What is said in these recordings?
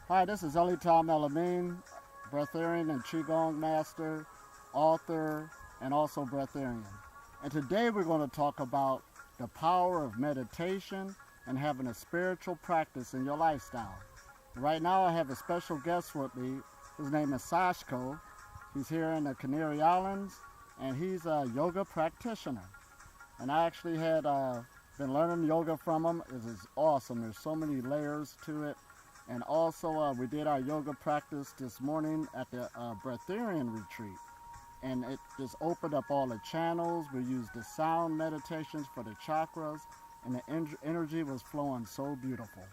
Hi, this is Tom Elamine, breatharian and Qigong master, author, and also breatharian. And today we're going to talk about the power of meditation and having a spiritual practice in your lifestyle. Right now I have a special guest with me. His name is Sashko. He's here in the Canary Islands, and he's a yoga practitioner. And I actually had been learning yoga from him. It is awesome. There's so many layers to it. And also, we did our yoga practice this morning at the breatharian retreat. And it just opened up all the channels. We used the sound meditations for the chakras, and the energy was flowing so beautiful.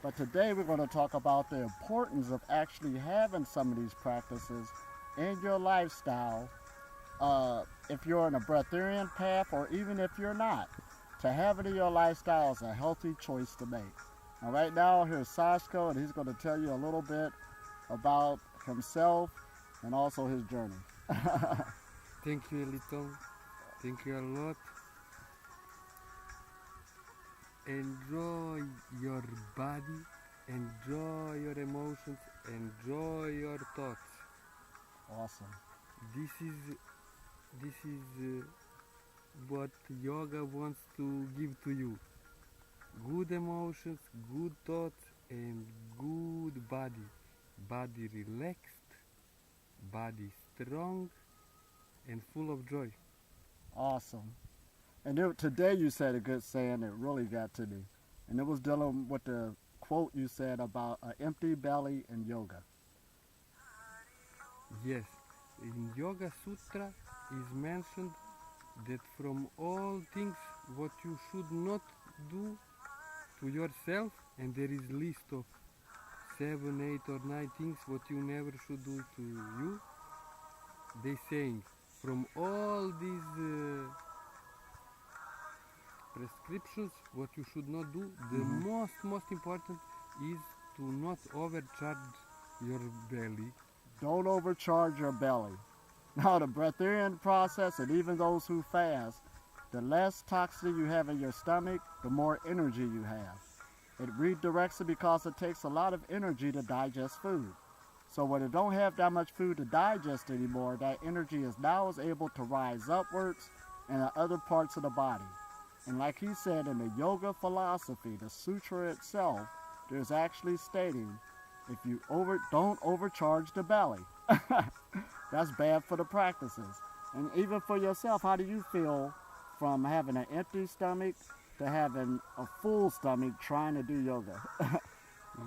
But today we're going to talk about the importance of actually having some of these practices in your lifestyle, if you're on a breatharian path or even if you're not. To have it in your lifestyle is a healthy choice to make. Now right now here's Sashko, and he's going to tell you a little bit about himself and also his journey. Thank you, Eliton. Thank you a lot. Enjoy your body, enjoy your emotions, enjoy your thoughts. Awesome. This is what yoga wants to give to you. Good emotions, good thoughts, and good body. Body relaxed, body strong, and full of joy. Awesome. And today you said a good saying that really got to me. And it was dealing with the quote you said about an empty belly in yoga. Yes, in Yoga Sutra is mentioned that from all things what you should not do to yourself, and there is list of 7, 8 or 9 things what you never should do to you. They saying from all these prescriptions what you should not do, the most important is to not overcharge your belly. Don't overcharge your belly. Now, the breatharian process, and even those who fast, the less toxicity you have in your stomach, the more energy you have. It redirects it because it takes a lot of energy to digest food. So when it don't have that much food to digest anymore, that energy is now able to rise upwards and the other parts of the body. And like he said in the yoga philosophy, the sutra itself, there's actually stating if you don't overcharge the belly. That's bad for the practices. And even for yourself, how do you feel from having an empty stomach to having a full stomach trying to do yoga?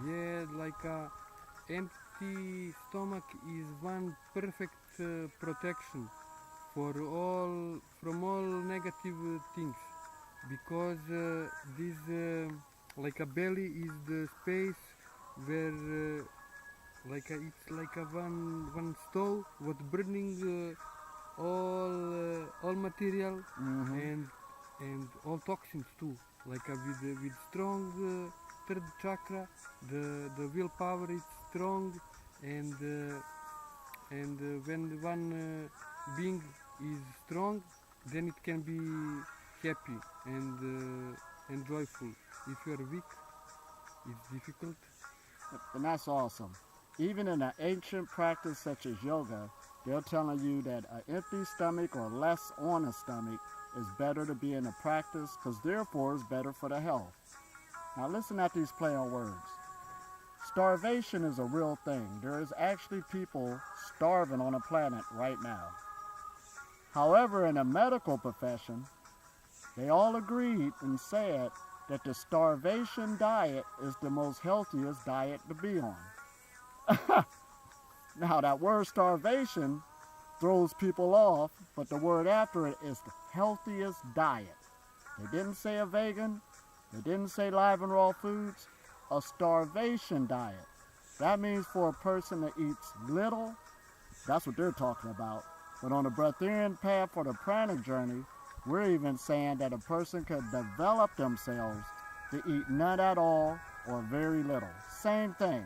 Yeah, like a empty stomach is one perfect protection for all from all negative things, because this like a belly is the space where it's like a one stove what burning all material and all toxins too, like with strong third chakra, the willpower is strong, and when one being is strong, then it can be happy and joyful. If you are weak, it's difficult. And that's awesome. Even in an ancient practice such as yoga, they're telling you that an empty stomach or less on a stomach is better to be in a practice because therefore it's better for the health. Now listen at these play on words. Starvation is a real thing. There is actually people starving on the planet right now. However, in the medical profession, they all agreed and said that the starvation diet is the most healthiest diet to be on. Now, that word starvation throws people off, but the word after it is the healthiest diet. They didn't say a vegan, they didn't say live and raw foods, a starvation diet. That means for a person that eats little, that's what they're talking about. But on the breatharian path or the pranic journey, we're even saying that a person could develop themselves to eat none at all or very little. Same thing,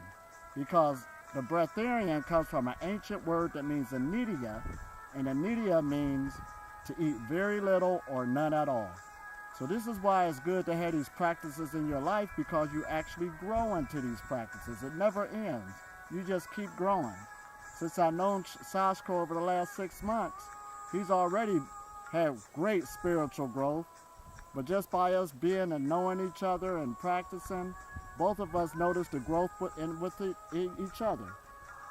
because the breatharian comes from an ancient word that means anidia, and anidia means to eat very little or none at all. So this is why it's good to have these practices in your life, because you actually grow into these practices. It never ends. You just keep growing. Since I've known Sashko over the last 6 months, he's already had great spiritual growth. But just by us being and knowing each other and practicing, both of us notice the growth with each other.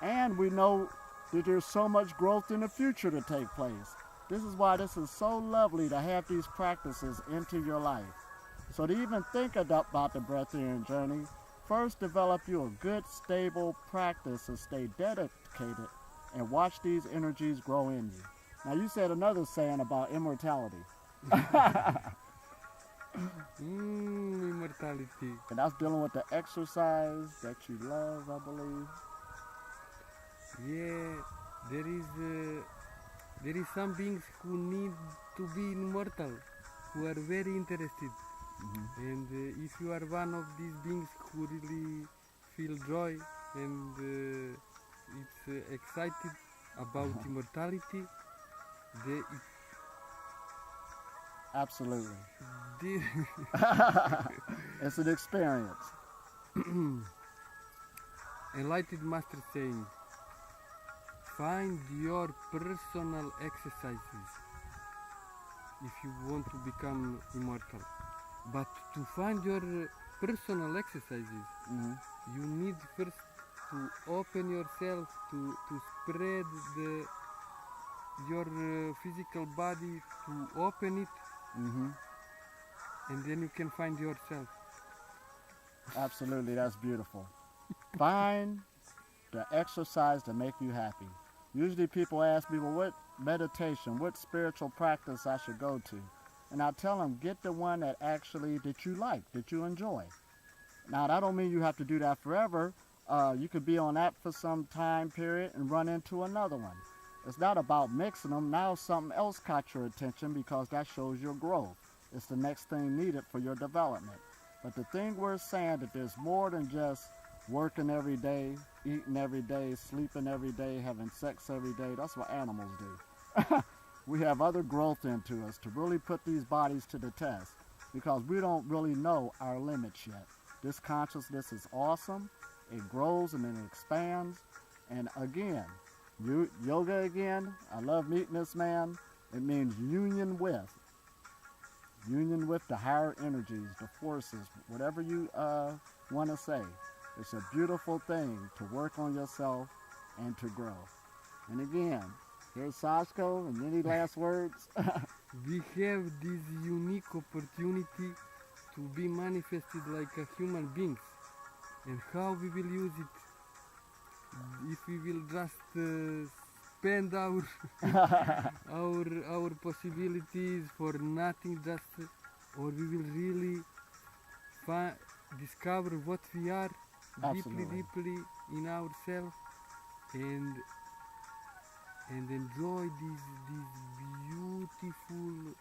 And we know that there's so much growth in the future to take place. This is why this is so lovely to have these practices into your life. So to even think about the breatharian journey, first develop you a good, stable practice and stay dedicated and watch these energies grow in you. Now you said another saying about immortality. Immortality. And that's dealing with the exercise that you love, I believe. Yeah, there is some beings who need to be immortal, who are very interested. And if you are one of these beings who really feel joy and it's excited about immortality, Absolutely. the It's an experience. Enlightened Master saying, find your personal exercises if you want to become immortal. But to find your personal exercises, you need first to open yourself, to spread your physical body, to open it, and then you can find yourself. Absolutely, that's beautiful. Find the exercise to make you happy. Usually people ask me, well, what meditation, what spiritual practice I should go to? And I tell them, get the one that you like, that you enjoy. Now, that don't mean you have to do that forever. You could be on that for some time period and run into another one. It's not about mixing them. Now something else caught your attention because that shows your growth. It's the next thing needed for your development. But the thing we're saying that there's more than just working every day, eating every day, sleeping every day, having sex every day. That's what animals do. We have other growth into us to really put these bodies to the test because we don't really know our limits yet. This consciousness is awesome. It grows and then it expands. And again, yoga again, I love meeting this man. It means union with the higher energies, the forces, whatever you want to say. It's a beautiful thing to work on yourself and to grow. And again, here's Sashko, and any last words? We have this unique opportunity to be manifested like a human beings. And how we will use it? If we will just spend our our possibilities for nothing, just, or we will really discover what we are deeply in ourselves and enjoy this beautiful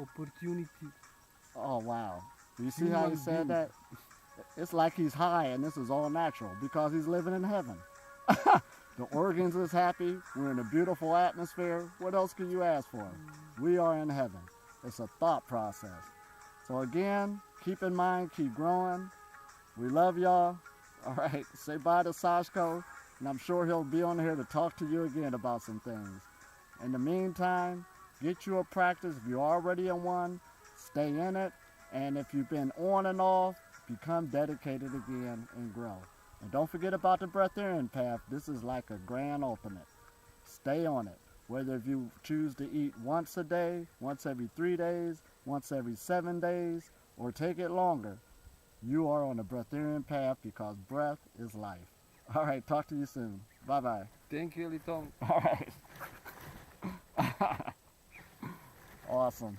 opportunity. Oh, wow. You see how he said that? It's like he's high and this is all natural because he's living in heaven. The organs is happy. We're in a beautiful atmosphere. What else can you ask for? We are in heaven. It's a thought process. So again, keep in mind, keep growing. We love y'all. All right, say bye to Sashko, and I'm sure he'll be on here to talk to you again about some things. In the meantime, get you a practice. If you're already in one, stay in it. And if you've been on and off, become dedicated again and grow. And don't forget about the breatharian path. This is like a grand ultimate. Stay on it. Whether if you choose to eat once a day, once every 3 days, once every 7 days, or take it longer, you are on the breatharian path because breath is life. All right, talk to you soon. Bye-bye. Thank you, Litom. All right. Awesome.